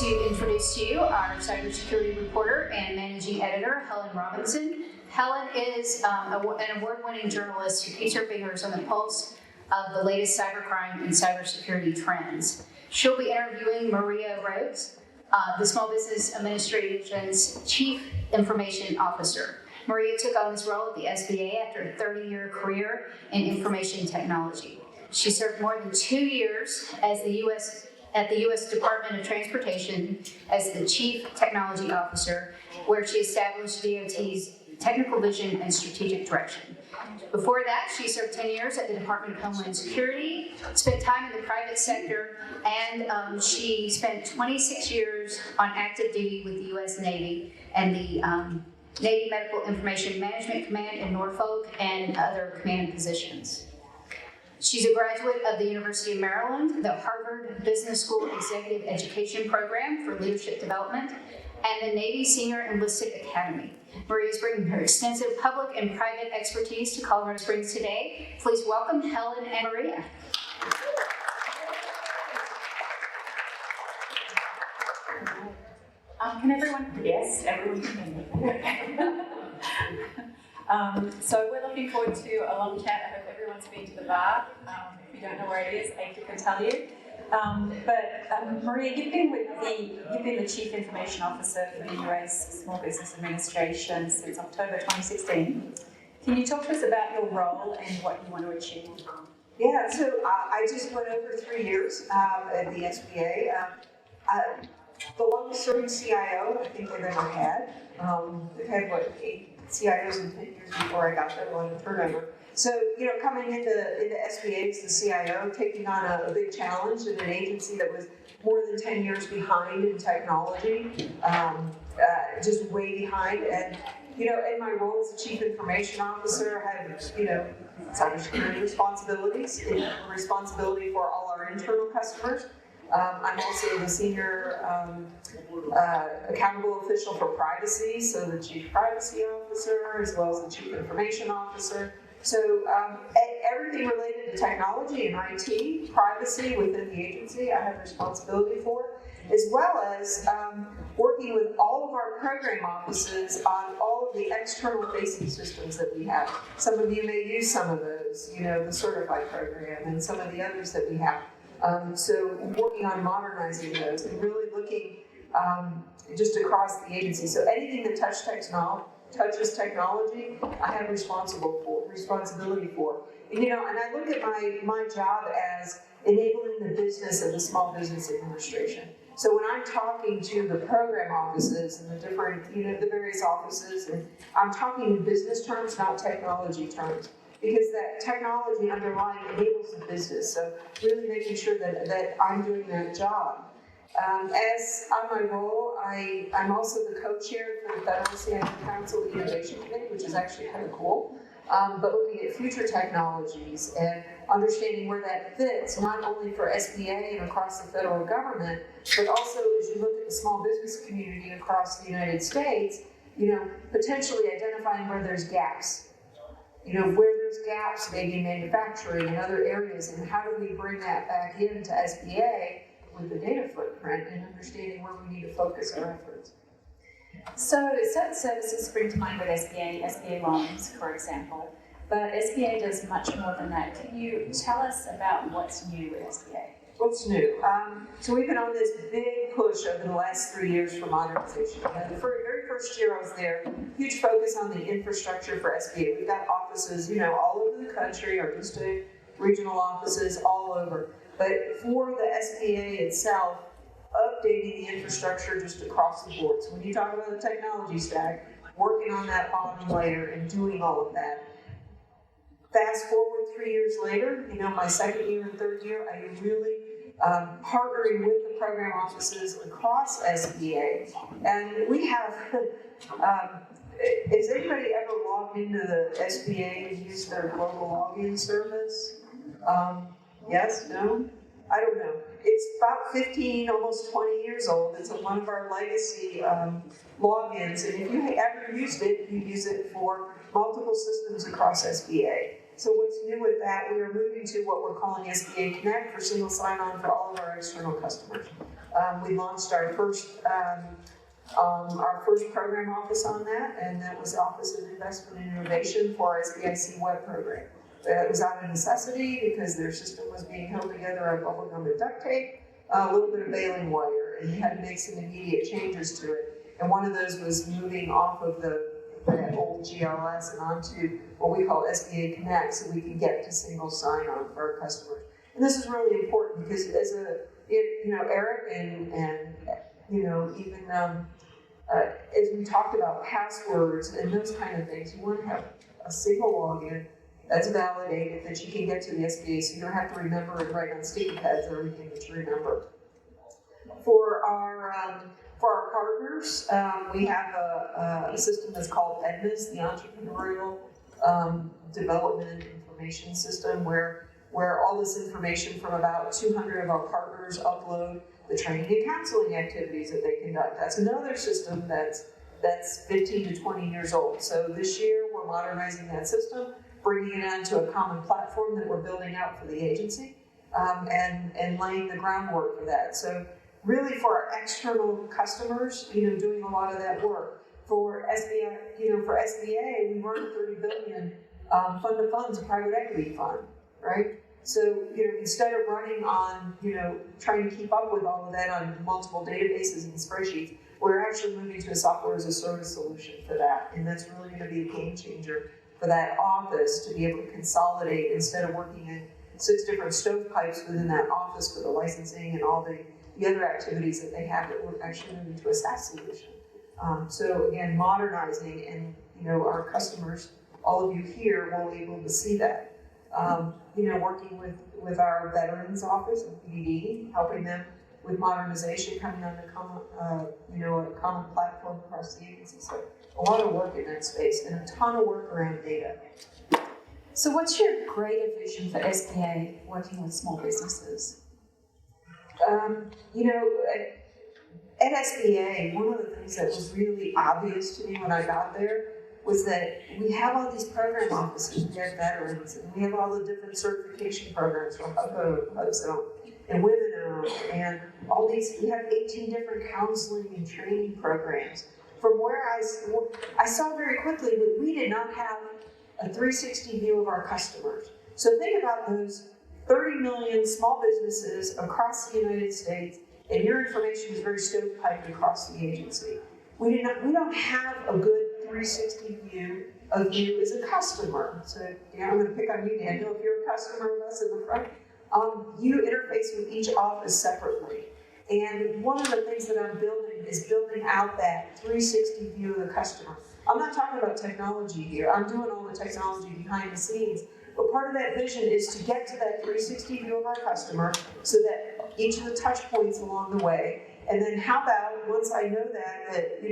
to introduce to you our cybersecurity reporter and managing editor, Helen Robinson. Helen is an award-winning journalist who keeps her fingers on the pulse of the latest cybercrime and cybersecurity trends. She'll be interviewing Maria Roat, the Small Business Administration's Chief Information Officer. Maria took on this role at the SBA after a 30-year career in information technology. She served more than 2 years as at the U.S. Department of Transportation as the Chief Technology Officer, where she established DOT's technical vision and strategic direction. Before that, she served 10 years at the Department of Homeland Security, spent time in the private sector, and she spent 26 years on active duty with the U.S. Navy and the Navy Medical Information Management Command in Norfolk and other command positions. She's a graduate of the University of Maryland, the Harvard Business School Executive Education Program for Leadership Development, and the Navy Senior Enlisted Academy. Maria is bringing her extensive public and private expertise to Colorado Springs today. Please welcome Helen and Maria. Can everyone? Yes, everyone can hear me. So we're looking forward to a long chat. I hope everyone's been to the bar. If you don't know where it is, April can tell you. Maria, you've been the Chief Information Officer for the US Small Business Administration since October 2016. Can you talk to us about your role and what you want to achieve? Yeah, so I just went over 3 years at the SBA. The longest serving CIO I think they've ever had. They've had, 8 CIOs in 10 years before I got there, a lot of turnover. So, coming into SBA as the CIO, taking on a big challenge in an agency that was more than 10 years behind in technology, just way behind. And, in my role as the Chief Information Officer, I had, cybersecurity responsibilities, responsibility for all our internal customers. I'm also the senior accountable official for privacy, so the Chief Privacy Officer, as well as the Chief Information Officer. So everything related to technology and IT, privacy within the agency, I have responsibility for, as well as working with all of our program offices on all of the external facing systems that we have. Some of you may use some of those, the Certified program and some of the others that we have. So working on modernizing those and really looking just across the agency. So anything that touches technology, I have responsibility for. And I look at my job as enabling the business of the Small Business Administration. So when I'm talking to the program offices and the different, the various offices, and I'm talking in business terms, not technology terms, because that technology underlying enables the business. So really making sure that I'm doing that job. As on my role, I'm also the co-chair for the Federal CIO Council Innovation Committee, which is actually kind of cool. But looking at future technologies and understanding where that fits, not only for SBA and across the federal government, but also as you look at the small business community across the United States, potentially identifying where there's gaps. Where there's gaps, maybe in manufacturing and other areas, and how do we bring that back into SBA with the data footprint and understanding where we need to focus our efforts. So certain services spring to mind with SBA loans, for example, but SBA does much more than that. Can you tell us about what's new with SBA? What's new? So we've been on this big push over the last 3 years for modernization. The very first year I was there, huge focus on the infrastructure for SBA. We've got offices, all over the country, our district, regional offices, all over. But for the SBA itself, updating the infrastructure just across the board. So when you talk about the technology stack, working on that bottom layer and doing all of that. Fast forward 3 years later, my second year and third year, I am really partnering with the program offices across SBA. And we have, has anybody ever logged into the SBA and used their global login service? Yes? No? I don't know. It's about 15, almost 20 years old. It's one of our legacy logins. And if you ever used it, you use it for multiple systems across SBA. So what's new with that, we are moving to what we're calling SBA Connect for single sign-on for all of our external customers. We launched our first program office on that, and that was Office of Investment and Innovation for our SBIC web program. It was out of necessity because their system was being held together on bubble gum and duct tape, a little bit of baling wire, and you had to make some immediate changes to it. And one of those was moving off of that old GLS and onto what we call SBA Connect, so we can get to single sign-on for our customers. And this is really important because Eric and even as we talked about passwords and those kind of things, you want to have a single login that's validated that you can get to the SBA, so you don't have to remember and write on sticky pads everything that you remember. For our partners, we have a system that's called EDMIS, the Entrepreneurial Development Information System, where all this information from about 200 of our partners upload the training and counseling activities that they conduct. That's another system that's 15 to 20 years old. So this year we're modernizing that system, bringing it onto a common platform that we're building out for the agency, and laying the groundwork for that. So really for our external customers, doing a lot of that work. For SBA, we run a $30 billion fund of funds private equity fund, right? So, instead of running on, trying to keep up with all of that on multiple databases and spreadsheets, we're actually moving to a software as a service solution for that. And that's really going to be a game changer for that office to be able to consolidate instead of working in 6 different stovepipes within that office for the licensing and all the other activities that they have, that we're actually moving to a SaaS solution. So again, modernizing, and our customers, all of you here, will be able to see that. Working with our veterans office, BDD, helping them with modernization, coming on a common platform across the agency. So a lot of work in that space and a ton of work around data. So what's your greater vision for SBA working with small businesses? At SBA, one of the things that was really obvious to me when I got there was that we have all these program offices, we have veterans, and we have all the different certification programs for HUBZone and Women-owned, and all these, we have 18 different counseling and training programs. From where I saw very quickly that we did not have a 360 view of our customers. So think about those 30 million small businesses across the United States, and your information is very stovepiped across the agency. We don't have a good 360 view of you as a customer. So I'm going to pick on you, Daniel. If you're a customer of us in the front, you interface with each office separately. And one of the things that I'm building is building out that 360 view of the customer. I'm not talking about technology here. I'm doing all the technology behind the scenes. But part of that vision is to get to that 360 view of our customer, so that each of the touch points along the way. And then how about, once I know that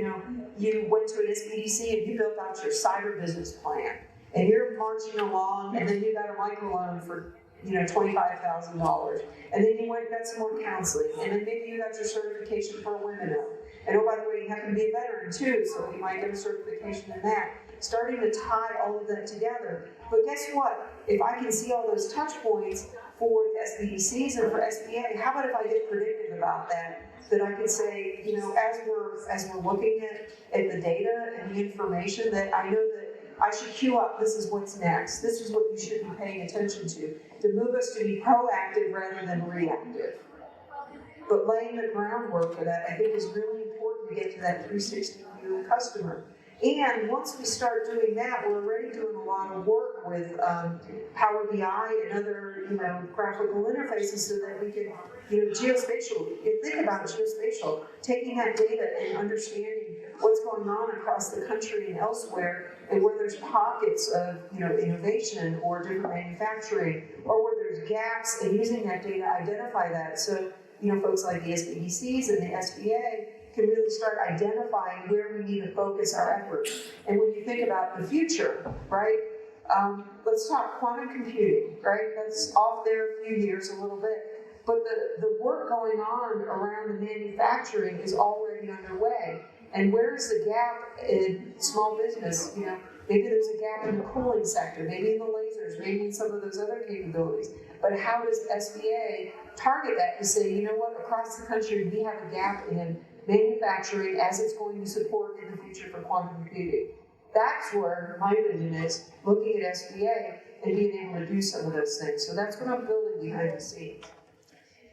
you went to an SBDC and you built out your cyber business plan, and you're marching along, and then you got a microloan for $25,000, and then you went and got some more counseling, and then maybe you got your certification for a women-owned. And oh, by the way, you happen to be a veteran too, so you might get a certification in that. Starting to tie all of that together. But guess what? If I can see all those touch points for the SBDCs and for SBA, how about if I get predictive about that? That I can say, as we're looking at the data and the information, that I know that I should queue up, this is what's next. This is what you should be paying attention to move us to be proactive rather than reactive. But laying the groundwork for that, I think, is really important to get to that 360 view of the customer. And once we start doing that, we're already doing a lot of work with Power BI and other, graphical interfaces, so that we can, geospatial. Think about geospatial, taking that data and understanding what's going on across the country and elsewhere, and where there's pockets of, innovation or different manufacturing, or where there's gaps, and using that data, identify that. So, folks like the SBDCs and the SBA can really start identifying where we need to focus our efforts. And when you think about the future, right, let's talk quantum computing, right? That's off there a few years, a little bit. But the work going on around the manufacturing is already underway. And where is the gap in small business? Maybe there's a gap in the cooling sector, maybe in the lasers, maybe in some of those other capabilities. But how does SBA target that to say, you know what, across the country we have a gap in manufacturing as it's going to support in the future for quantum computing. That's where my vision is, looking at SBA and being able to do some of those things. So that's what I'm building behind the scenes.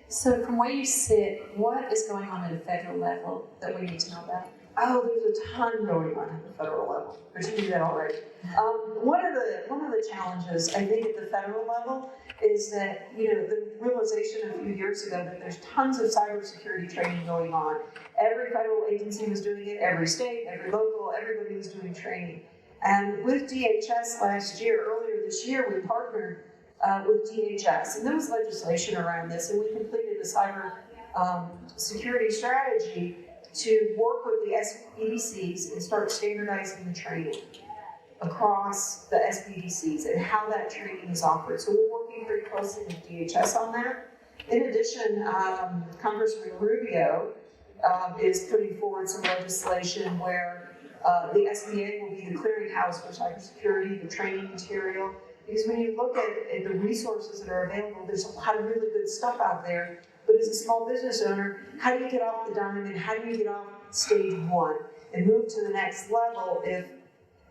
So from where you sit, what is going on at a federal level that we need to know about? Oh, there's a ton going on at the federal level, but you knew that already. One of the challenges I think at the federal level is that, you know, the realization a few years ago that there's tons of cybersecurity training going on. Every federal agency was doing it, every state, every local, everybody was doing training. And with DHS earlier this year, we partnered with DHS, and there was legislation around this, and we completed the cyber security strategy to work with the SBDCs and start standardizing the training across the SBDCs and how that training is offered. So we're working very closely with DHS on that. In addition, Congressman Rubio is putting forward some legislation where the SBA will be the clearinghouse for cybersecurity, the training material. Because when you look at the resources that are available, there's a lot of really good stuff out there. But as a small business owner, how do you get off the dime and how do you get off stage one and move to the next level if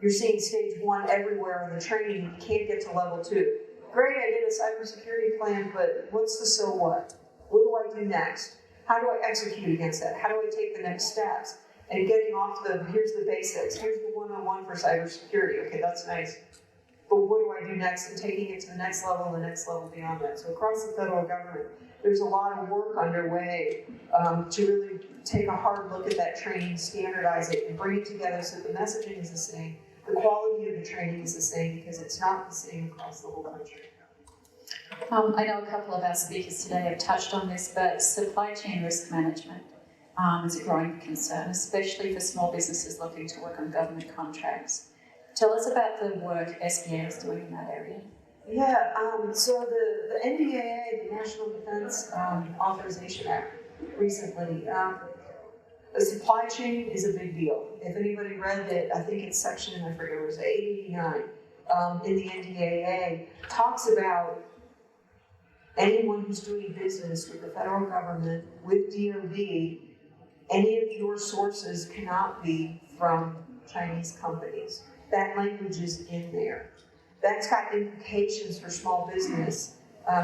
you're seeing stage one everywhere in the training and you can't get to level two? Great, I did a cybersecurity plan, but what's the so what? What do I do next? How do I execute against that? How do I take the next steps? And getting off here's the basics, here's the 101 for cybersecurity. Okay, that's nice. But what do I do next? And taking it to the next level and the next level beyond that. So across the federal government, there's a lot of work underway to really take a hard look at that training, standardize it, and bring it together so the messaging is the same, the quality of the training is the same, because it's not the same across the whole country. I know a couple of our speakers today have touched on this, but supply chain risk management is a growing concern, especially for small businesses looking to work on government contracts. Tell us about the work SBA is doing in that area. Yeah, so the NDAA, the National Defense Authorization Act, recently, the supply chain is a big deal. If anybody read it, I think it's section, I forget, it was 889 in the NDAA, talks about anyone who's doing business with the federal government, with DoD, any of your sources cannot be from Chinese companies. That language is in there. That's got implications for small business.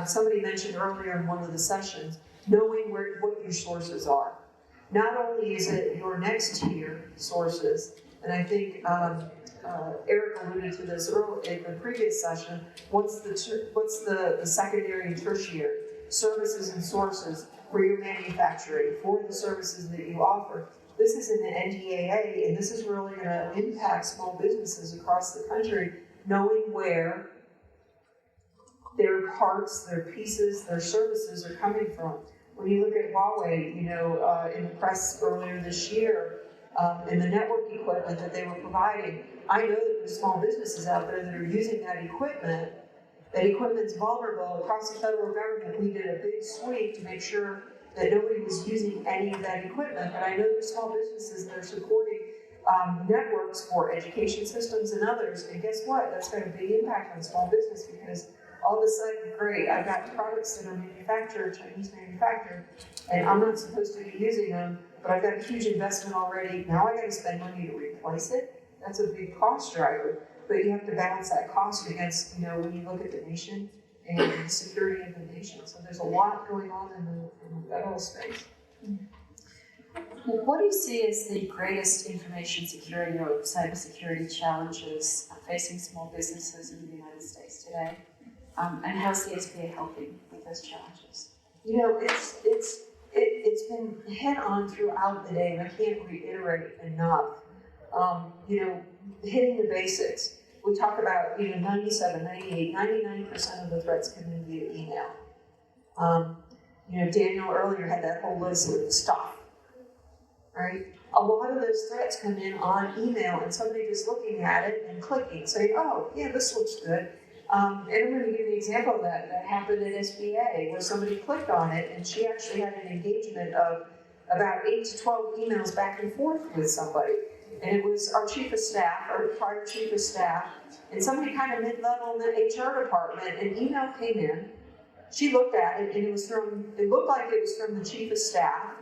Somebody mentioned earlier in one of the sessions, knowing what your sources are. Not only is it your next tier sources, and I think Eric alluded to this in the previous session, what's the secondary and tertiary services and sources for your manufacturing, for the services that you offer. This is in the NDAA, and this is really going to impact small businesses across the country, knowing where their parts, their pieces, their services are coming from. When you look at Huawei, in the press earlier this year, and the network equipment that they were providing, I know that there's small businesses out there that are using that equipment. That equipment's vulnerable. Across the federal government, we did a big sweep to make sure that nobody was using any of that equipment. But I know there's small businesses that are supporting networks for education systems and others. And guess what? That's got a big impact on small business, because all of a sudden, great, I've got products that are manufactured, Chinese manufactured, and I'm not supposed to be using them, but I've got a huge investment already. Now I got to spend money to replace it. That's a big cost driver. But you have to balance that cost against, when you look at the nation and the security of the nation. So there's a lot going on in the federal space. What do you see as the greatest information security or cybersecurity challenges facing small businesses in the United States today? And how's the SBA helping with those challenges? It's been hit on throughout the day, and I can't reiterate enough. Hitting the basics. We talk about, 97, 98, 99% of the threats come in via email. Daniel earlier had that whole list of stuff, right? A lot of those threats come in on email and somebody just looking at it and clicking, saying, oh, yeah, this looks good. And I'm going to give you an example of that happened at SBA, where somebody clicked on it and she actually had an engagement of about 8 to 12 emails back and forth with somebody. and it was our chief of staff, our prior chief of staff, and somebody kind of mid-level in the HR department. An email came in. She looked at it, and it looked like it was from the chief of staff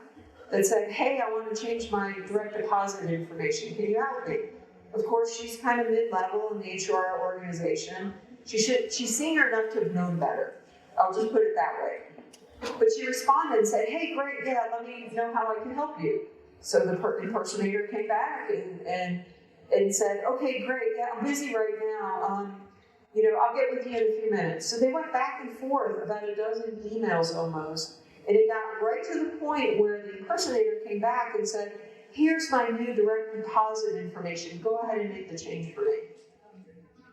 that said, "Hey, I want to change my direct deposit information. Can you help me?" Of course, she's kind of mid-level in the HR organization. She's senior enough to have known better. I'll just put it that way. But she responded and said, "Hey, great, yeah, let me know how I can help you." So the impersonator came back and said, "Okay, great, yeah, I'm busy right now. I'll get with you in a few minutes." So they went back and forth about a dozen emails almost, and it got right to the point where the impersonator came back and said, "Here's my new direct deposit information. Go ahead and make the change for me."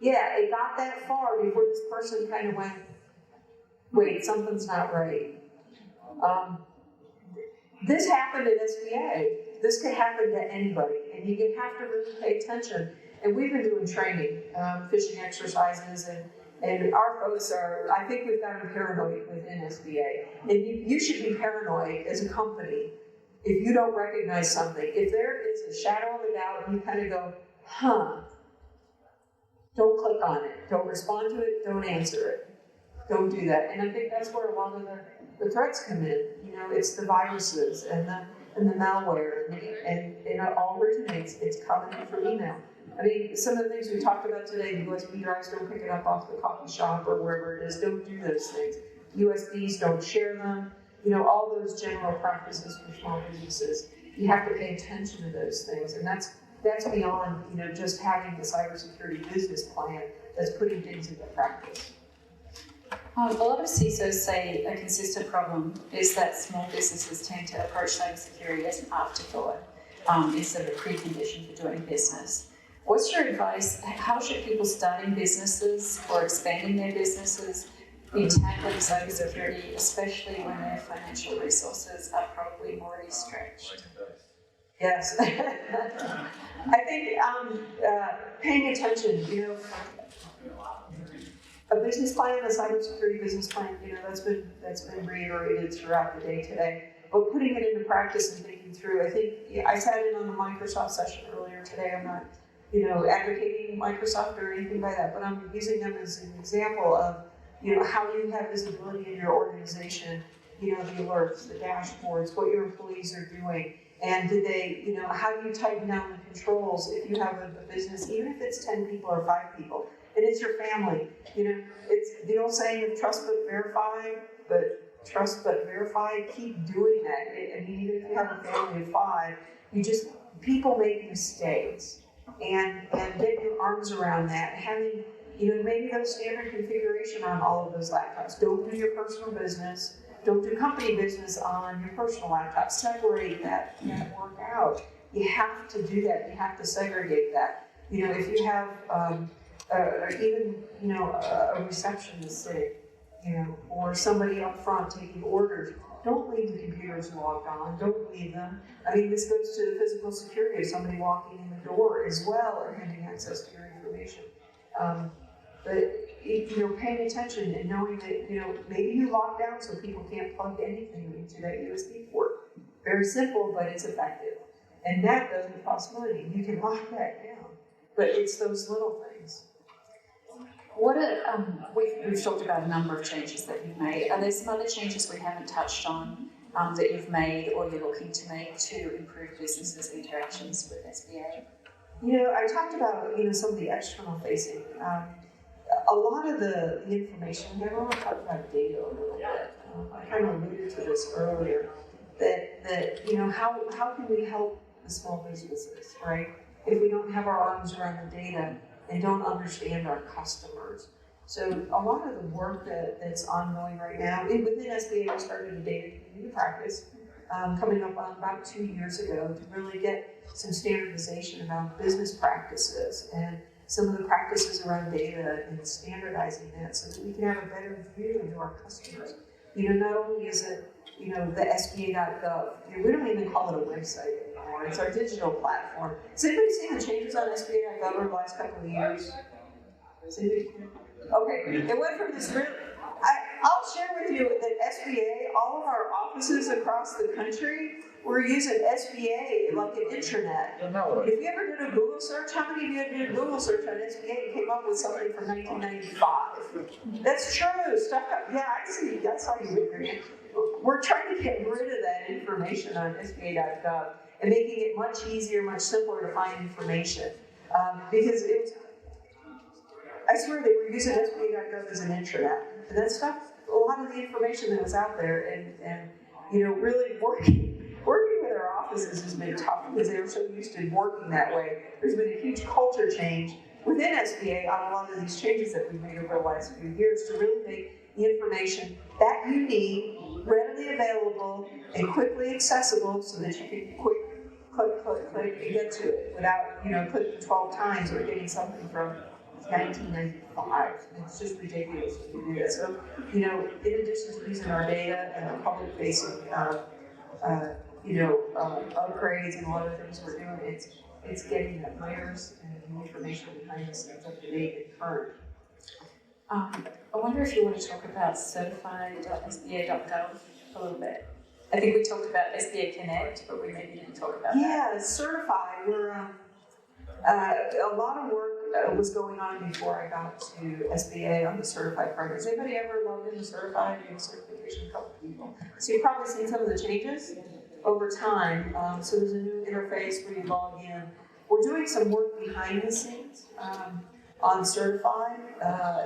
Yeah, it got that far before this person kind of went, "Wait, something's not right." This happened at SBA. This could happen to anybody, and you have to really pay attention. And we've been doing training, phishing exercises, and our folks I think we've gotten paranoid within SBA. And you should be paranoid as a company if you don't recognize something. If there is a shadow of a doubt, and you kind of go, don't click on it, don't respond to it, don't answer it. Don't do that. And I think that's where a lot of the threats come in. It's the viruses and the malware, and it all originates. It's coming in from email. I mean, some of the things we talked about today, the USB drives, don't pick it up off the coffee shop or wherever it is. Don't do those things. USBs, don't share them. All those general practices for small businesses. You have to pay attention to those things, and that's beyond just having the cybersecurity business plan. That's putting things into practice. A lot of CISOs say a consistent problem is that small businesses tend to approach cybersecurity as an afterthought instead of a precondition for doing business. What's your advice? How should people starting businesses or expanding their businesses be tackling cybersecurity, especially when their financial resources are probably already stretched? Yes. I think paying attention, a business plan, a cybersecurity business plan, that's been reiterated throughout the day today. But putting it into practice and thinking through, I think I sat in on the Microsoft session earlier today. I'm not, advocating Microsoft or anything by that, but I'm using them as an example of, how you have visibility in your organization, the alerts, the dashboards, what your employees are doing. And do they, how do you tighten down the controls if you have a business, even if it's 10 people or 5 people, and it's your family. It's the old saying of trust but verify, keep doing that. I mean, even if you have a family of 5, people make mistakes. And get your arms around that, having, maybe those standard configuration on all of those laptops. Don't do your personal business. Don't do company business on your personal laptop. Separate that work out. You have to do that. You have to segregate that. If you have a receptionist sitting, or somebody up front taking orders, don't leave the computers logged on. Don't leave them. I mean, this goes to the physical security of somebody walking in the door as well or having access to your information. But paying attention and knowing that maybe you lock down so people can't plug anything into that USB port. Very simple, but it's effective, and that doesn't cost money. You can lock that down, but it's those little things. We've talked about a number of changes that you've made. Are there some other changes we haven't touched on that you've made or you're looking to make to improve businesses' interactions with SBA? I talked about some of the external facing. A lot of the information, I want to talk about data a little bit. I kind of alluded to this earlier, that how can we help the small businesses, right? If we don't have our arms around the data and don't understand our customers. So a lot of the work that's ongoing right now, within SBA, we started a data community practice coming up on about 2 years ago to really get some standardization around business practices and some of the practices around data and standardizing that so that we can have a better view into our customers. Not only is it, the SBA.gov, we don't even call it a website anymore, it's our digital platform. Has anybody seen the changes on SBA.gov over the last couple of years? Okay, it went from this really, I'll share with you that SBA, all of our offices across the country we're using SBA like an intranet. If you ever did a Google search, how many of you did a Google search on SBA and came up with something from 1995? That's true. Stuff. Yeah, I saw you with your hand. We're trying to get rid of that information on SBA.gov and making it much easier, much simpler to find information. Because it was, I swear they were using SBA.gov as an intranet. And that stuff, a lot of the information that was out there, and you know, really working with our offices has been tough because they were so used to working that way. There's been a huge culture change within SBA on a lot of these changes that we've made over the last few years to really make the information that you need readily available and quickly accessible so that you can click, and get to it without, you know, clicking 12 times or getting something from 1995. It's just ridiculous when you do that. So, you know, in addition to using our data and our public-facing, upgrades and a lot of things we're doing, it's getting the players and the information behind the scenes up to date and current. I wonder if you want to talk about certified.sba.gov a little bit. I think we talked about SBA Connect, but we maybe didn't talk about that. Yeah, certified. We're a lot of work was going on before I got to SBA on the certified programs. Anybody ever logged into certified? You have certification, a couple people. So you've probably seen some of the changes over time. So there's a new interface where you log in. We're doing some work behind the scenes on certified,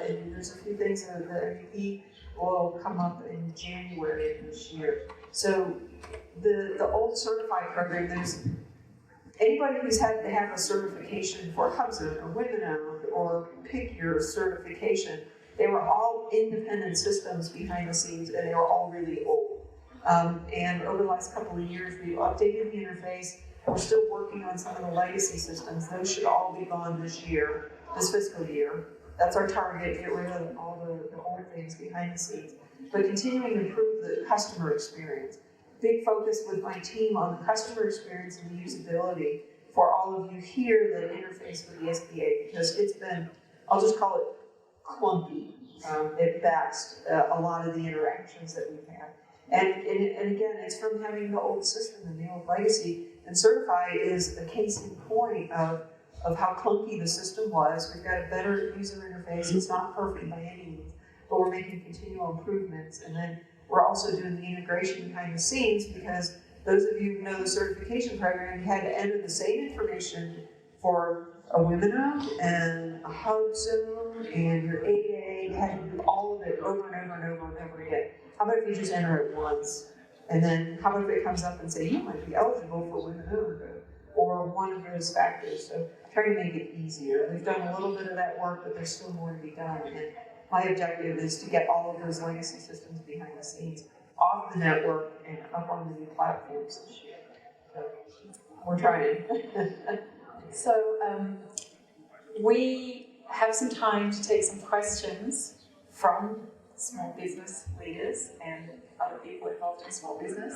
and there's a few things that the MVP will come up in January of this year. So the old certified program, there's anybody who's had to have a certification for Hubzone or Women-Owned or pick your certification, they were all independent systems behind the scenes, and they were all really old. And over the last couple of years, we've updated the interface. We're still working on some of the legacy systems. Those should all be gone this fiscal year. That's our target, get rid of all the old things behind the scenes. But continuing to improve the customer experience. Big focus with my team on the customer experience and the usability for all of you here that interface with the SBA, because it's been, I'll just call it clunky at best, a lot of the interactions that we've had. And again, it's from having the old system and the old legacy, and Certify is a case in point of how clunky the system was. We've got a better user interface. It's not perfect by any means, but we're making continual improvements. And then we're also doing the integration behind the scenes, because those of you who know the certification program, you had to enter the same information for a Women-Owned and a Hubzone and your 8A. You had to do all of it over and over and over and over again. How about if you just enter it once? And then how about if it comes up and say, you might be eligible for Women-Owned or one of those factors? So trying to make it easier. We've done a little bit of that work, but there's still more to be done. And my objective is to get all of those legacy systems behind the scenes off the network and up on the new platforms this year. So we're trying. So we have some time to take some questions from small business leaders and other people involved in small business.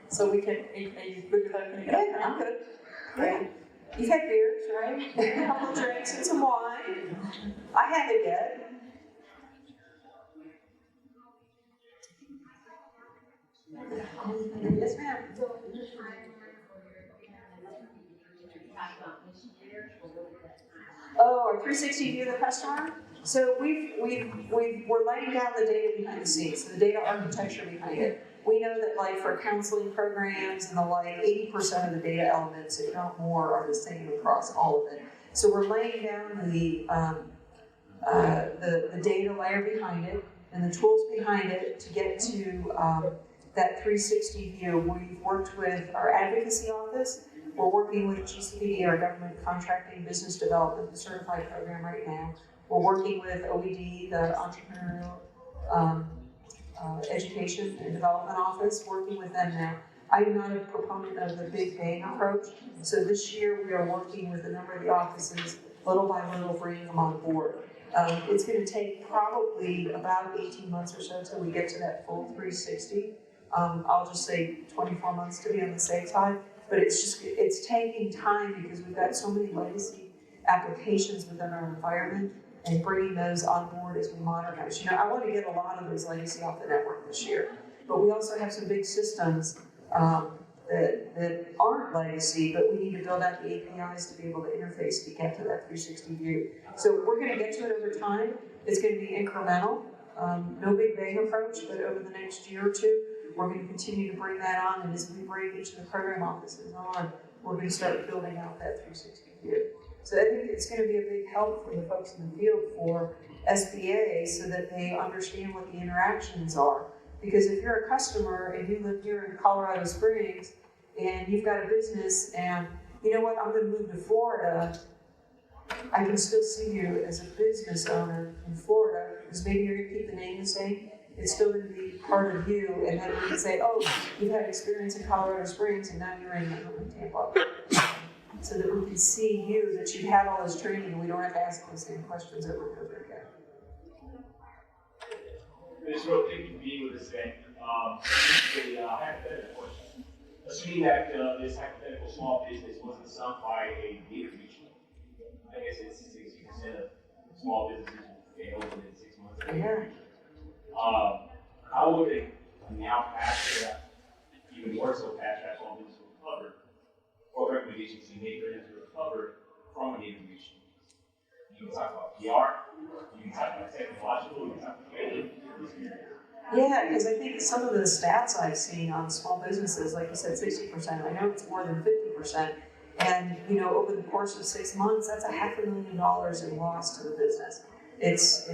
So we can, are you good with opening it up now? I'm good. Great. You've had beers, right? A couple of drinks and some wine. I haven't yet. Yes, ma'am. Oh, our 360 view of the customer. So we're laying down the data behind the scenes, so the data architecture behind it. We know that, like, for counseling programs and the like, 80% of the data elements, if not more, are the same across all of it. So we're laying down the data layer behind it and the tools behind it to get to that 360 view. We've worked with our advocacy office. We're working with GCPD, our government contracting business development, the certified program right now. We're working with OED, the entrepreneurial education and development office, working with them now. I'm not a proponent of the big bang approach, so this year we are working with a number of the offices, little by little, bringing them on board. It's going to take probably about 18 months or so till we get to that full 360. I'll just say 24 months to be on the safe side, but it's taking time because we've got so many legacy applications within our environment, and bringing those on board as we modernize. You know, I want to get a lot of those legacy off the network this year, but we also have some big systems that aren't legacy, but we need to build out the APIs to be able to interface to get to that 360 view. So we're going to get to it over time. It's going to be incremental, no big bang approach, but over the next year or two, we're going to continue to bring that on, and as we bring each of the program offices on, we're going to start building out that 360 view. So I think it's going to be a big help for the folks in the field for SBA so that they understand what the interactions are. Because if you're a customer and you live here in Colorado Springs and you've got a business and you know what, I'm going to move to Florida, I can still see you as a business owner in Florida because maybe you're going to keep the name the same. It's still going to be part of you, and then we can say, oh, you've had experience in Colorado Springs and now you're in Tampa. So that we can see you, that you had all this training and we don't have to ask the same questions over and over again. Ms. Roat, thank you for being with us today. A hypothetical question. Assuming that this hypothetical small business wasn't sunk by a data breach, I guess it's 60% of small businesses will fail within 6 months. Yeah. How would they now pass that, even more so pass that small business to recover, or recommendations you make for them to recover from a data breach? You can talk about PR, you can talk about technological, you can talk about training. Yeah, because I think some of the stats I've seen on small businesses, like you said, 60%, I know it's more than 50%. And, over the course of 6 months, that's $500,000 in loss to the business. It's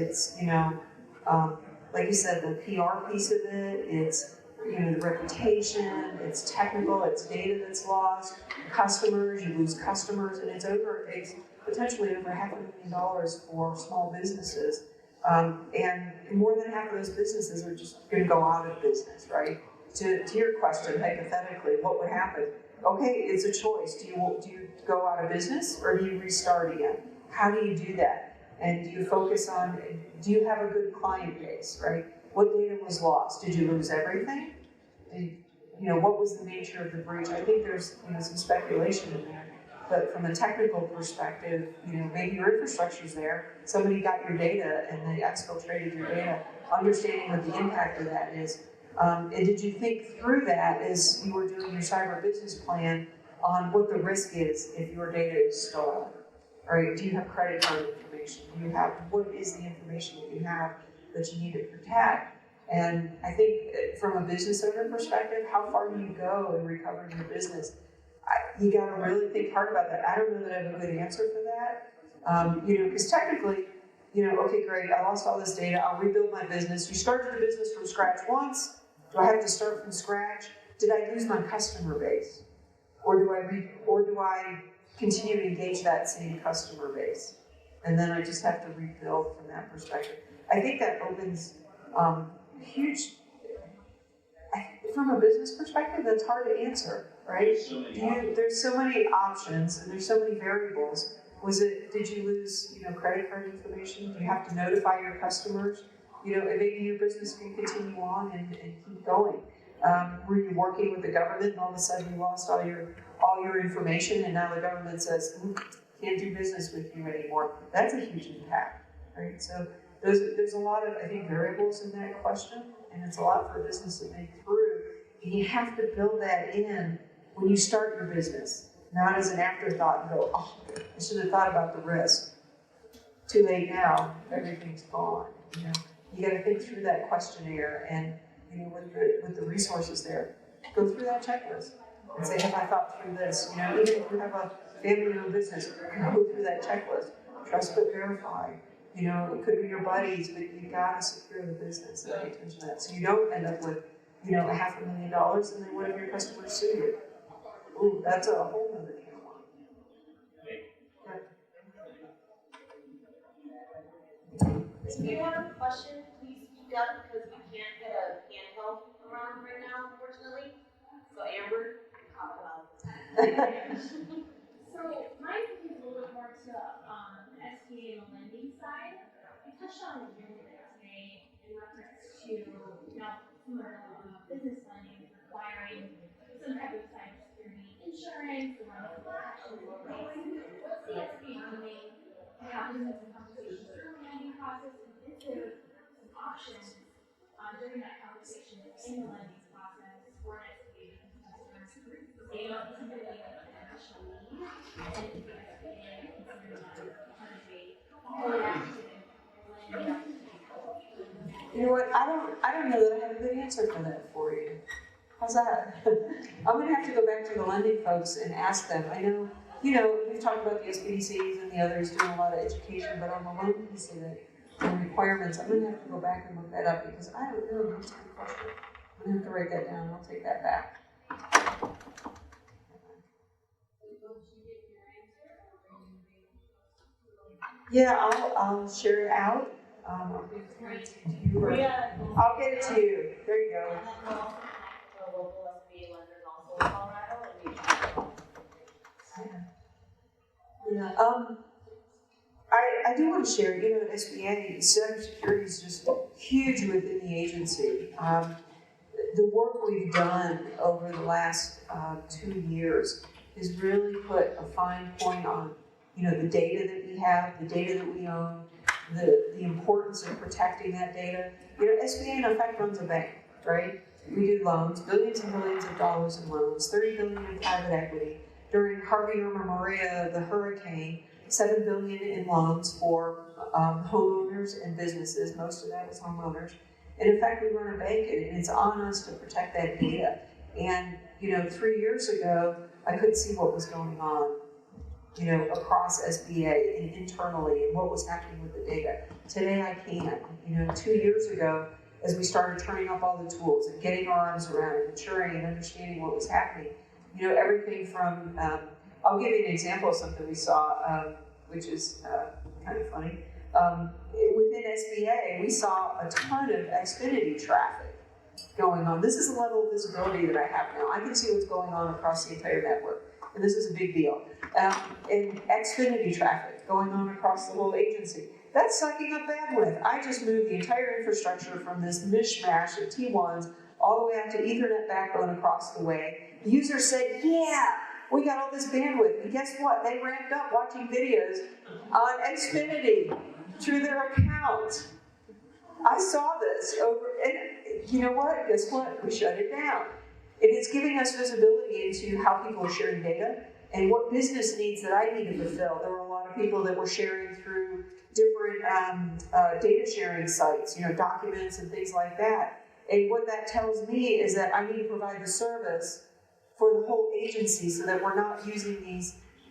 like you said, the PR piece of it, it's, the reputation, it's technical, it's data that's lost, customers, you lose customers, and it's potentially over $500,000 for small businesses. And more than half of those businesses are just going to go out of business, right? To your question, hypothetically, what would happen? Okay, it's a choice. Do you go out of business or do you restart again? How do you do that? And do you focus on, do you have a good client base, right? What data was lost? Did you lose everything? What was the nature of the breach? I think there's some speculation in there. But from a technical perspective, maybe your infrastructure's there, somebody got your data and they exfiltrated your data, understanding what the impact of that is. And did you think through that as you were doing your cyber business plan on what the risk is if your data is stolen? Right? Do you have credit card information? What is the information that you have that you need to protect? And I think from a business owner perspective, how far do you go in recovering your business? You got to really think hard about that. I don't know that I have a good answer for that. Because technically, okay, great, I lost all this data, I'll rebuild my business. You started the business from scratch once. Do I have to start from scratch? Did I lose my customer base? Or do I continue to engage that same customer base? And then I just have to rebuild from that perspective. I think that opens huge, from a business perspective, that's hard to answer, right? There's so many options and there's so many variables. Did you lose, credit card information? Do you have to notify your customers? And maybe your business can continue on and keep going. Were you working with the government and all of a sudden you lost all your information and now the government says, can't do business with you anymore? That's a huge impact, right? So there's a lot of, I think, variables in that question, and it's a lot for a business to think through. And you have to build that in when you start your business, not as an afterthought and go, oh, I should have thought about the risk. Too late now, everything's gone. You got to think through that questionnaire and with the resources there, go through that checklist and say, have I thought through this? Even if you have a family-owned business, go through that checklist. Trust but verify. It could be your buddies, but you got to secure the business and pay attention to that. So you don't end up with, $500,000 and then what if your customers sue you? Ooh, that's a whole other can of worms. If you have a question, please speak up because we can't get a handheld around right now, unfortunately. So Amber, talk about it. So my question is a little bit more to SBA and the lending side. You touched on it a little bit today in reference to some of the business lending requiring some type of cybersecurity insurance or protection in place. What's the SBA doing to have business and conversations during the lending process, and is there some options during that conversation in the lending process for an SBA to customers know what, I don't know that I have a good answer for that for you. How's that? I'm gonna have to go back to the lending folks and ask them. I know, we've talked about the SBDCs and the others doing a lot of education, but on the loan piece of it, the requirements, I'm gonna have to go back and look that up because I don't know, that's a good question. I'm gonna have to write that down, I'll take that back. Yeah, I'll share it out. I'll give it to you, or I'll get it to you. There you go. The local SBA lenders also in Colorado, and Yeah. I do want to share, at SBA, cybersecurity is just huge within the agency. The work we've done over the last 2 years has really put a fine point on, the data that we have, the data that we own, the importance of protecting that data. SBA in effect runs a bank, right? We do loans, billions and billions of dollars in loans, $30 billion in private equity. During Harvey, Irma, Maria, the hurricane, $7 billion in loans for homeowners and businesses. Most of that is homeowners. And in fact, we run a bank, and it's on us to protect that data. And 3 years ago, I couldn't see what was going on, across SBA and internally, and what was happening with the data. Today, I can. 2 years ago, as we started turning up all the tools and getting our arms around it, maturing and understanding what was happening, everything from, I'll give you an example of something we saw, which is kind of funny. Within SBA, we saw a ton of Xfinity traffic going on. This is the level of visibility that I have now. I can see what's going on across the entire network, and this is a big deal. And Xfinity traffic going on across the whole agency. That's sucking up bandwidth. I just moved the entire infrastructure from this mishmash of T1s all the way out to Ethernet backbone across the way. The user said, yeah, we got all this bandwidth. And guess what? They ramped up watching videos on Xfinity through their account. I saw this over, and you know what? Guess what? We shut it down. And it's giving us visibility into how people are sharing data and what business needs that I need to fulfill. There were a lot of people that were sharing through different data sharing sites, documents and things like that. And what that tells me is that I need to provide the service for the whole agency so that we're not using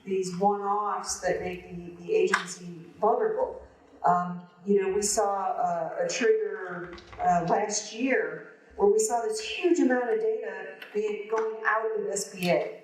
these one-offs that make the agency vulnerable. We saw a trigger last year where we saw this huge amount of data going out of SBA.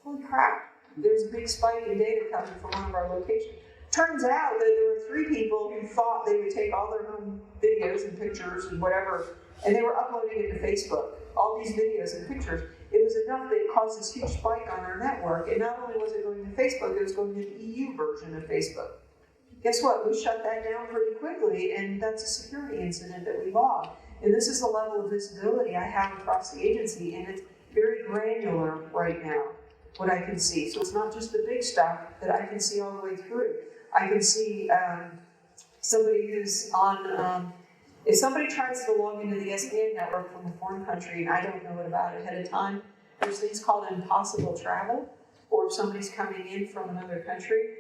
Holy crap, there's a big spike in data coming from one of our locations. Turns out that there were 3 people who thought they would take all their home videos and pictures and whatever, and they were uploading it to Facebook, all these videos and pictures. It was enough that it caused this huge spike on our network, and not only was it going to Facebook, it was going to the EU version of Facebook. Guess what? We shut that down pretty quickly, and that's a security incident that we logged. And this is the level of visibility I have across the agency, and it's very granular right now, what I can see. So it's not just the big stuff that I can see all the way through. I can see somebody who's on, if somebody tries to log into the SBA network from a foreign country and I don't know it about ahead of time, there's things called impossible travel, or if somebody's coming in from another country,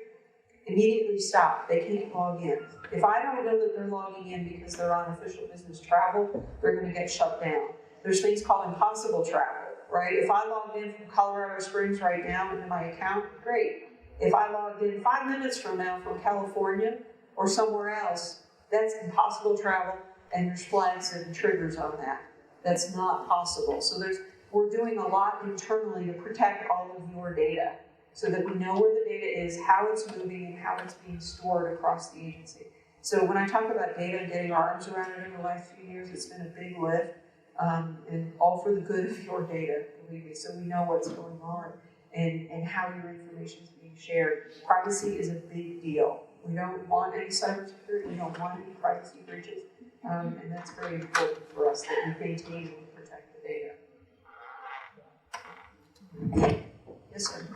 immediately stop. They can't log in. If I don't know that they're logging in because they're on official business travel, they're going to get shut down. There's things called impossible travel, right? If I logged in from Colorado Springs right now into my account, great. If I logged in 5 minutes from now from California or somewhere else, that's impossible travel, and there's flags and triggers on that. That's not possible. So we're doing a lot internally to protect all of your data so that we know where the data is, how it's moving, and how it's being stored across the agency. So when I talk about data and getting our arms around it in the last few years, it's been a big lift, and all for the good of your data, believe me, so we know what's going on and how your information is being shared. Privacy is a big deal. We don't want any cybersecurity, we don't want any privacy breaches, and that's very important for us that we maintain and protect the data. Yes, sir.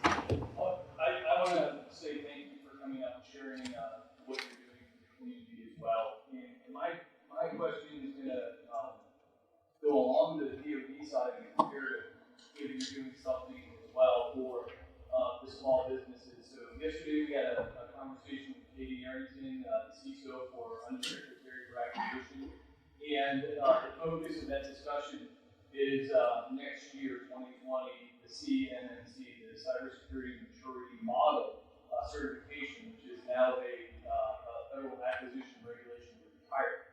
I want to say thank you for coming out and sharing what you're doing in the community as well. And my question is going to go along the DoD side and compare to if you're doing something as well for the small businesses. So yesterday we had a conversation with Katie Arrington, the CISO for Undersecretary for Acquisition, the focus of that discussion is next year, 2020, the CMMC, the Cybersecurity Maturity Model certification, which is now a federal acquisition regulation requirement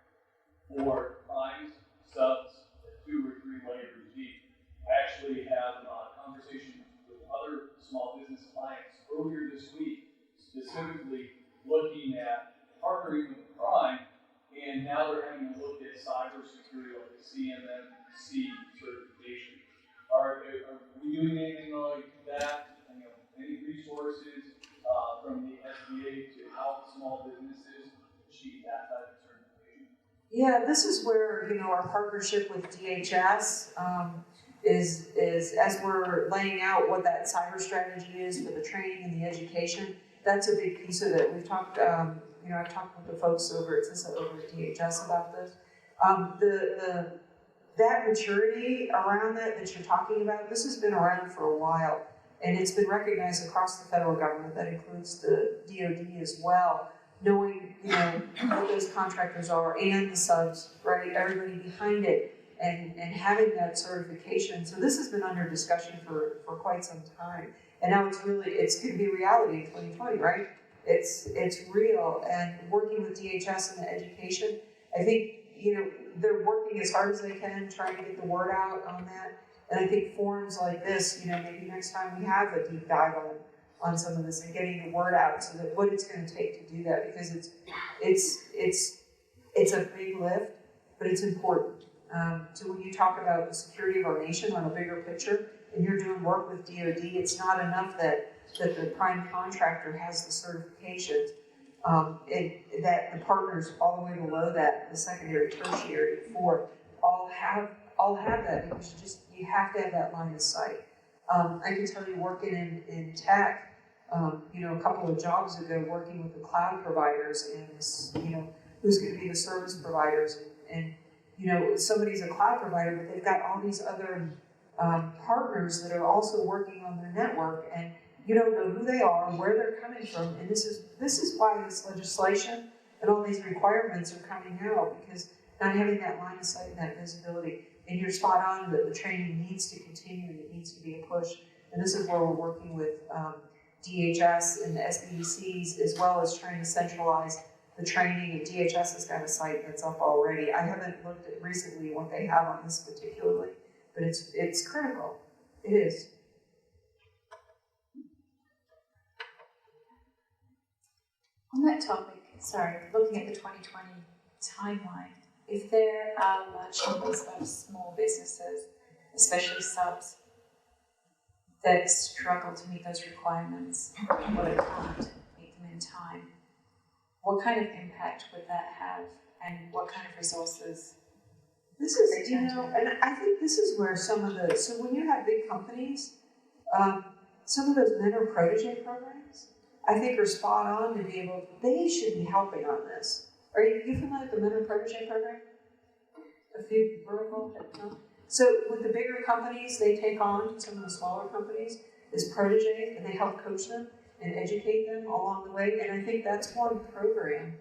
for primes, subs, 2 or 3 layers deep. I actually have conversations with other small business clients earlier this week, specifically looking at partnering with the prime, and now they're having to look at cybersecurity like the CMMC certification. Are we doing anything like that? Any resources from the SBA to help small businesses achieve that type of certification? Yeah, this is where, our partnership with DHS is as we're laying out what that cyber strategy is for the training and the education. That's a big piece of it. We've talked, I've talked with the folks over at DHS about this. That maturity around that you're talking about, this has been around for a while, and it's been recognized across the federal government. That includes the DoD as well. Knowing, what those contractors are and the subs, right? Everybody behind it, and having that certification. So this has been under discussion for quite some time, and now it's going to be reality in 2020, right? It's real, and working with DHS and the education, I think, they're working as hard as they can, trying to get the word out on that. And I think forums like this, maybe next time we have a deep dive on some of this and getting the word out, so that what it's going to take to do that, because it's a big lift, but it's important. So when you talk about the security of our nation on a bigger picture, and you're doing work with DoD, it's not enough that the prime contractor has the certifications. That the partners all the way below that, the secondary, tertiary, fourth, all have that, because you have to have that line of sight. I can tell you, working in tech, a couple of jobs ago, working with the cloud providers and who's going to be the service providers, and somebody's a cloud provider, but they've got all these other partners that are also working on their network, and you don't know who they are, where they're coming from, and this is why this legislation and all these requirements are coming out, because not having that line of sight and that visibility. And you're spot on that the training needs to continue and it needs to be a push. And this is where we're working with DHS and the SBDCs, as well as trying to centralize the training. And DHS has got a site that's up already. I haven't looked at recently what they have on this particularly, but it's critical. It is. On that topic, looking at the 2020 timeline, if there are large numbers of small businesses, especially subs, that struggle to meet those requirements or can't meet them in time, what kind of impact would that have, and what kind of resources? This is, and I think this is where so when you have big companies, some of those mentor protege programs, I think are spot on to be able, they should be helping on this. Are you familiar with the mentor protege program? A few vertical? No? So with the bigger companies, they take on some of the smaller companies as proteges, and they help coach them and educate them along the way. And I think that's one program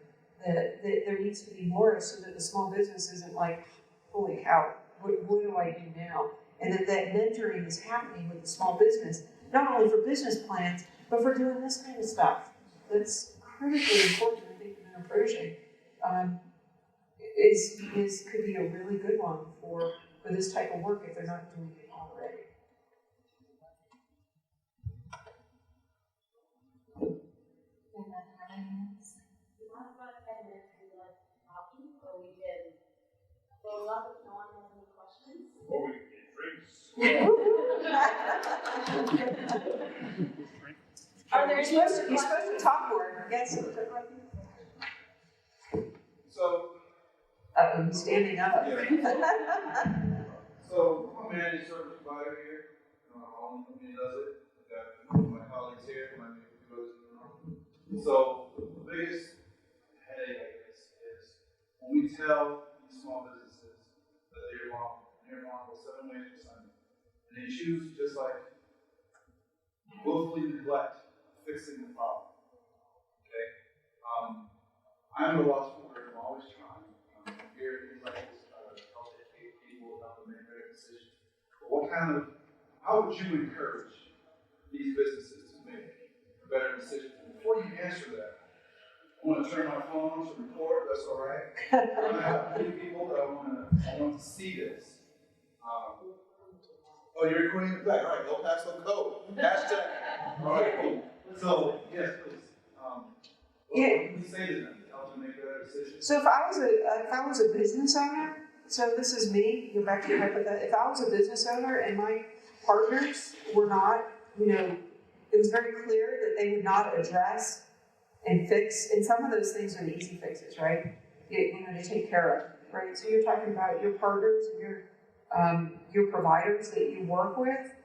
that there needs to be more of, so that the small business isn't like, holy cow, what do I do now? And that mentoring is happening with the small business, not only for business plans, but for doing this kind of stuff. That's critically important. I think the mentor protege could be a really good one for this type of work if they're not doing it already. We have about 10 minutes to talking, so we can close up if no one has any questions. Or we can get drinks. Are there any You're other supposed questions? to talk more. Yes. So, He's standing up. so I'm a managed service provider here. My own company does it. I've got my colleagues here, my maybe a few others in the room. So the biggest headache, I guess, is when we tell these small businesses that they're responsible 7 ways for Sunday, and they choose to just like willfully neglect fixing the problem. Okay? I'm a lost word. I'm always trying. Here, things like this, help how would you encourage these businesses to make a better decision? Before you answer that, I want to turn my phone on to record. That's all right. I'm gonna have a few people that I want to see this. Oh, you're recording in the back. All right, go pass the code. Hashtag. All right, cool. So, yes, please. What can you say to them to help them make better decisions? So if I was a business owner, so this is me, go back to your hypothetical. If I was a business owner and my partners were not, it was very clear that they would not address and fix, and some of those things are the easy fixes, right? To take care of, right? So you're talking about your partners and your providers that you work with.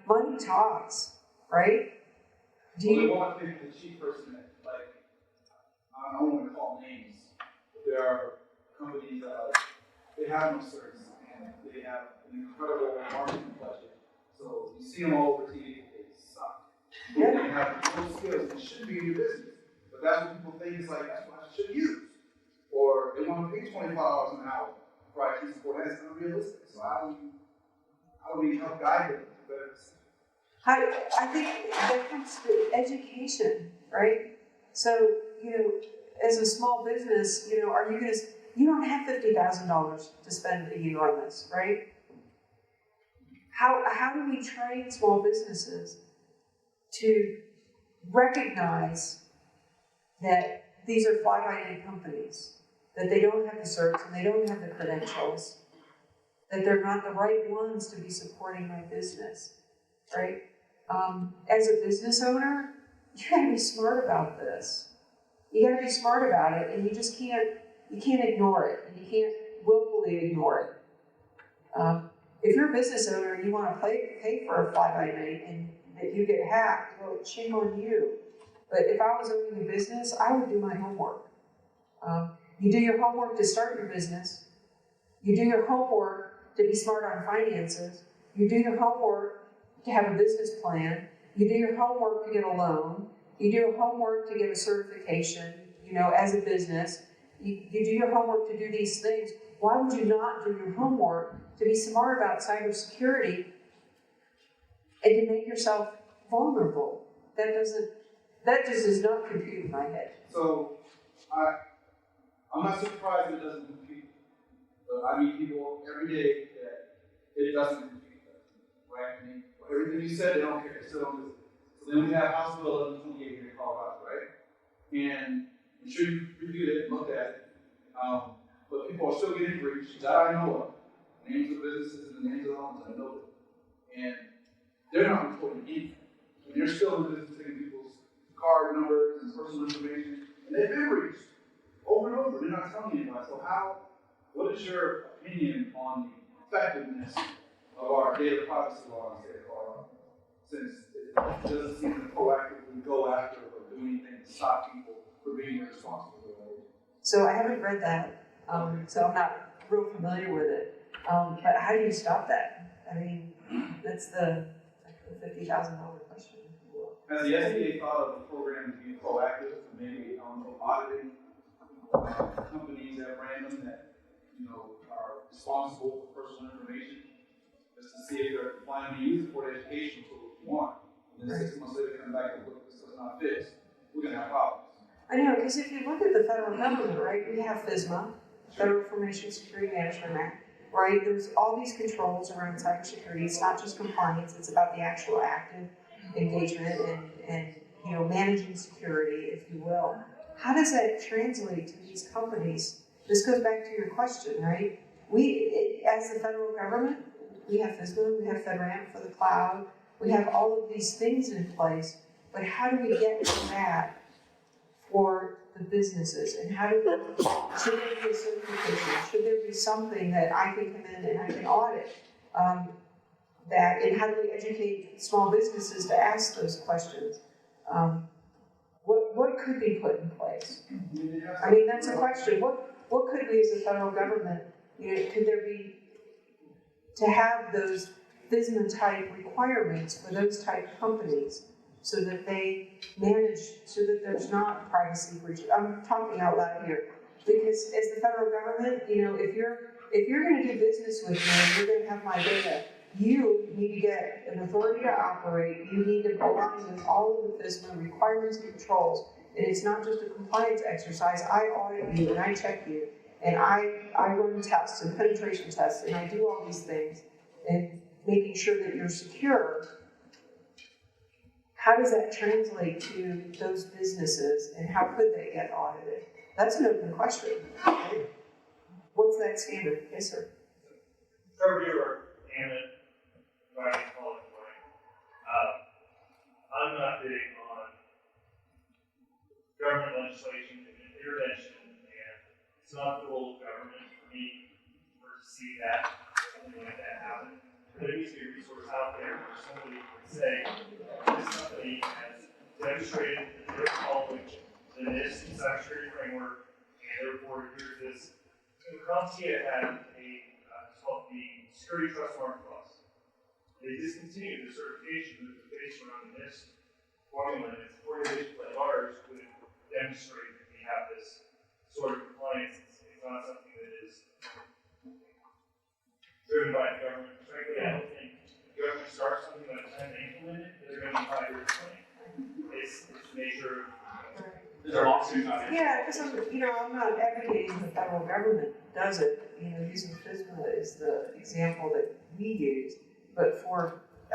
Money talks, right? They want to pick the chief person that, I don't want to call names, but there are companies that they have no certs and they have an incredible marketing budget. So you see them all over TV, they suck. Yeah. They have no skills, it should be in your business. But that's what people think is that's what I should use. Or they want to pay $25 an hour for IT support, and it's unrealistic. So how do we help guide them to better decisions? I think that comes to education, right? So, as a small business, you don't have $50,000 to spend a year on this, right? How do we train small businesses to recognize that these are fly-by-night companies, that they don't have the certs and they don't have the credentials, that they're not the right ones to be supporting my business, right? As a business owner, you gotta be smart about this. You gotta be smart about it, and you just can't ignore it, and you can't willfully ignore it. If you're a business owner and you wanna pay for a fly-by-night and that you get hacked, well, shame on you. But if I was owning a business, I would do my homework. You do your homework to start your business. You do your homework to be smart on finances. You do your homework to have a business plan. You do your homework to get a loan. You do your homework to get a certification, as a business. You do your homework to do these things. Why would you not do your homework to be smart about cybersecurity and to make yourself vulnerable? That just does not compute in my head. So, I'm not surprised it doesn't compete. But I meet people every day that it doesn't compete, right? I mean, everything you said, they don't care. They still don't do it. So then we have House Bill 1128 here in Colorado, right? And I'm sure you reviewed it and looked at it. But people are still getting breached that I know of. Names of businesses and the names of homes, I know them. And they're not reporting anything. And they're still in business taking people's card numbers and personal information. And they've been breached over and over. They're not telling anybody. So what is your opinion on the effectiveness of our data privacy law in the state of Colorado? Since it doesn't seem to proactively go after or do anything to stop people from being irresponsible. So I haven't read that, so I'm not real familiar with it. But how do you stop that? I mean, that's the $50,000 question. Has the SBA thought of a program to be proactive, maybe auditing companies at random that are responsible for personal information, just to see if they're applying to use it for education for what we want? And then 6 months later, come back and look, this is not fixed. We're going to have problems. I know, because if you look at the federal government, right, we have FISMA, Federal Information Security Management Act, right? There's all these controls around cybersecurity. It's not just compliance, it's about the actual active engagement and managing security, if you will. How does that translate to these companies? This goes back to your question, right? As the federal government, we have FISMA, we have FedRAMP for the cloud, we have all of these things in place, but how do we get to that for the businesses? And should there be a certification? Should there be something that I can come in and I can audit? And how do we educate small businesses to ask those questions? What could be put in place? I mean, that's a question. What could we as a federal government, could there be to have those FISMA type requirements for those type companies so that they manage, so that there's not privacy breach? I'm talking out loud here. Because as the federal government, if you're going to do business with me, you're going to have my data, you need to get an authority to operate, you need to align with all of the FISMA requirements and controls. And it's not just a compliance exercise. I audit you and I check you and I run tests and penetration tests and I do all these things and making sure that you're secure. How does that translate to those businesses and how could they get audited? That's an open question, right? What's that standard? Yes, sir. Trevor Bueller, Hammond, Ryan College, I'm not big on government legislation and intervention, and it's not the role of government for me to see that, something like that happen. But there needs to be a resource out there where somebody can say, this company has demonstrated that they're following the NIST cybersecurity framework, and therefore here's this. CompTIA had it's called the Security Trust Mark Plus. They discontinued the certification that was based around the NIST formula, and it's organizations like ours would demonstrate that we have this sort of compliance. It's not something that is driven by the government. Frankly, I don't think the government starts something by the time they implement it, they're going to be 5 years behind. It's the nature of There's a lawsuit on it. Yeah, because I'm not advocating the federal government does it. Using FISMA is the example that we use. But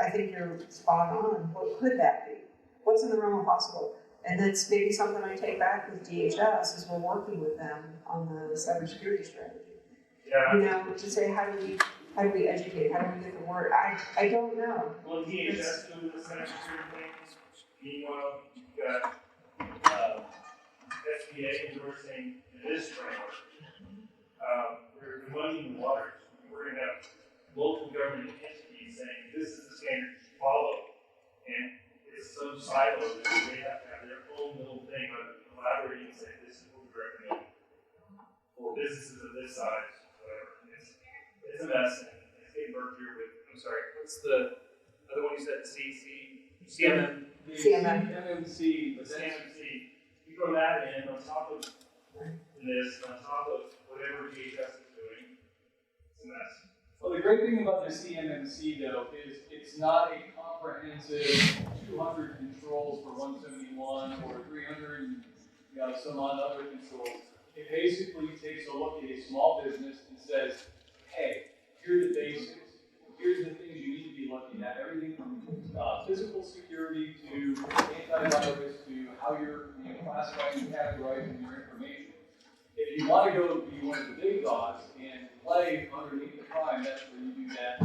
I think you're spot on. What could that be? What's in the realm of possible? And that's maybe something I take back with DHS as we're working with them on the cybersecurity strategy. Yeah. To say how do we educate? How do we get the word? I don't know. Well, DHS doing the cybersecurity thing. Meanwhile, you've got SBA endorsing this framework. We're muddying the waters. We're going to have local government entities saying this is the standard you should follow, and it's so siloed that they have to have their own little thing of collaborating and say this is what we recommend for businesses of this size, whatever. It's a mess, and it's getting merged here with. I'm sorry, what's the other one you said? CMM. CMMC. The CMMC. You throw that in on top of this, on top of whatever DHS is doing, it's a mess. Well, the great thing about the CMMC, though, is it's not a comprehensive 200 controls for 171 or 300 and some odd other controls. It basically takes a look at a small business and says, hey, here are the basics. Here's the things you need to be looking at. Everything from physical security to antivirus to how you're classifying and categorizing your information. If you want to go be one of the big dogs and play underneath the prime, that's where you do that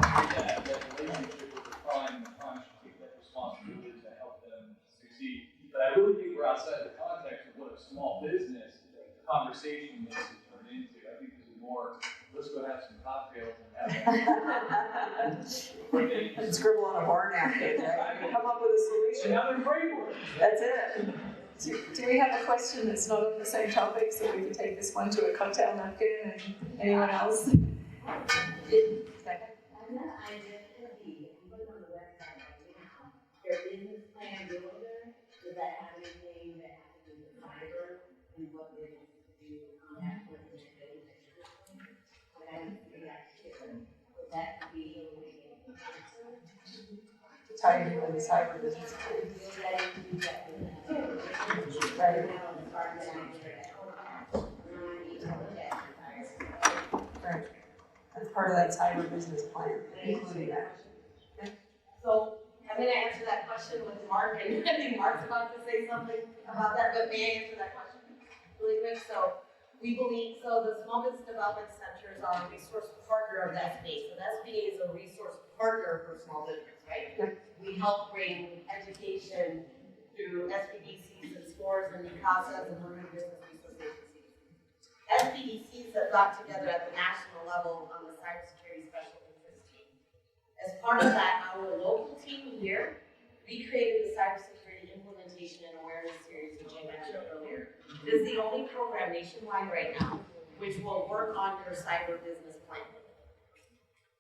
relationship with the prime, and the prime should take that responsibility to help them succeed. But I really think we're outside the context of what a small business conversation this has turned into. I think this is more, let's go have some cocktails and have And scribble on a bar napkin, right? Come up with a solution. another framework. That's it. Do we have a question that's not on the same topic, so we can take this one to a cocktail napkin and anyone else? I'm not idea of the, look on the website right now, their business plan builder, does that have anything that has to do with cyber and what they do on that point in the day? But I don't think that should, would that be a way To tie it into the cyber business plan. build that into that business? Right. Now, as far as I'm there, need to look at Right. That's part of that cyber business plan, including that. So I'm gonna answer that question with Mark, and I think Mark's about to say something about that, but may I answer that question really quick? So we believe, the Small Business Development Centers are a resource partner of the SBA. So the SBA is a resource partner for small business, right? Yep. We help bring education through SBDCs and SCORES and UCASAs and Women Business Resource Agencies. SBDCs that got together at the national level on the cybersecurity special interest team. As part of that, our local team here, we created the cybersecurity implementation and awareness series, which I mentioned earlier. It is the only program nationwide right now which will work on your cyber business plan.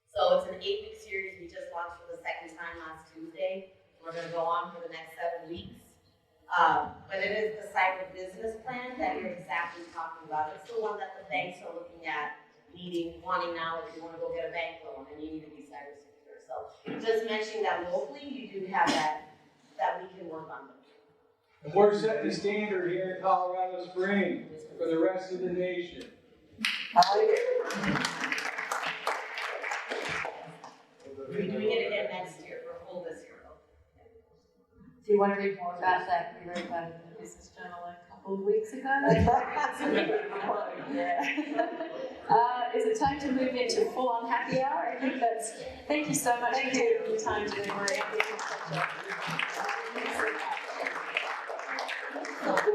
So it's an 8-week series. We just launched for the second time last Tuesday. We're going to go on for the next 7 weeks. But it is the cyber business plan that you're exactly talking about. It's the one that the banks are looking at, wanting now if you want to go get a bank loan and you need to be cyber secure. So So just mentioning that locally, you do have that we can work on. And we're setting the standard here in Colorado Springs for the rest of the nation. I like it. We're doing it again next year, we're full this year though. Do you want to read more about that? We wrote about it in the Business Journal a couple of weeks ago. Is it time to move into full-on happy hour? I think that's. Thank you so much for taking the time today, Maria. This was such a